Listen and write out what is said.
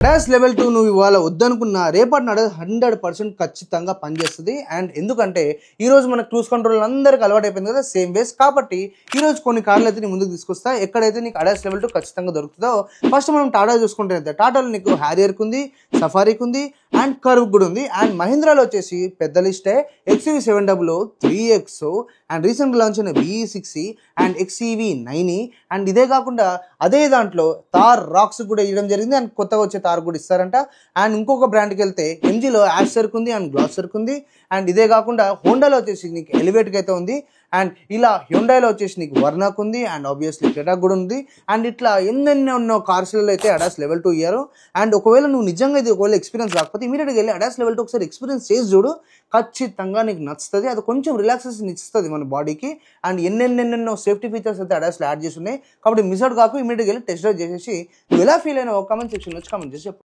ADAS level 2 నువ్వు ఇవాళ వద్దనుకున్న రేపటి నాడు 100% ఖచ్చితంగా పనిచేస్తుంది. అండ్ ఎందుకంటే ఈరోజు మన క్రూజ్ కంట్రోల్ అందరికి అలవాటు అయిపోయింది కదా సేమ్ వేస్. కాబట్టి ఈరోజు కొన్ని కార్లు అయితే నీ ముందుకు తీసుకొస్తా, ఎక్కడైతే నీకు అడాస్ లెవెల్ 2 ఖచ్చితంగా దొరుకుతుందో. ఫస్ట్ మనం టాటా చూసుకుంటే టాటాలో నీకు హ్యారియర్కి ఉంది, సఫారీకి ఉంది అండ్ కర్వ్ కూడా ఉంది. అండ్ మహీంద్రాలో వచ్చేసి పెద్ద లిస్టే XUV700 3X అండ్ రీసెంట్గా లాంచ్ అయిన VE6 అండ్ XEV9 అండ్ ఇదే కాకుండా అదే దాంట్లో థార్ రాక్స్ కూడా ఇవ్వడం జరిగింది. అండ్ కొత్తగా వచ్చే థార్ కూడా ఇస్తారంట. అండ్ ఇంకొక బ్రాండ్కి వెళ్తే MGలో యాషర్కి ఉంది అండ్ గ్లాసర్కి ఉంది. అండ్ ఇదే కాకుండా హోండాలో వచ్చేసి నీకు ఎలివేట్కి అయితే ఉంది. అండ్ ఇలా హ్యుండాయిలో వచ్చేసి నీకు వర్నాకు ఉంది అండ్ ఆబ్వియస్లీ క్రెటాకు కూడా ఉంది. అండ్ ఇట్లా ఎన్నెన్నో కార్స్లలో అయితే అడాస్ లెవెల్ 2 ఇయ్యారు. అండ్ ఒకవేళ నువ్వు నిజంగా ఇది ఒకవేళ ఎక్స్పీరియన్స్ కాకపోతే ఇమీడియట్గా వెళ్ళి అడాస్ లెవెల్ 2 ఒకసారి ఎక్స్పీరియన్స్ చేసి చూడు, ఖచ్చితంగా నీకు నచ్చుతుంది. అది కొంచెం రిలాక్సేషన్ ఇస్తుంది మన బాడీకి. అండ్ ఎన్నెన్నెన్నో సేఫ్టీ ఫీచర్స్ అయితే అడాస్లో యాడ్ చేసి ఉన్నాయి. కాబట్టి మిస్ అవుట్ కాకు, ఇమీడియట్గా వెళ్ళి టెస్ట్ డ్రైవ్ చేసేసి నువ్వు ఎలా ఫీల్ అయినా ఒక కామెంట్ సెక్షన్ వచ్చి కామెంట్ చేసి చెప్పు.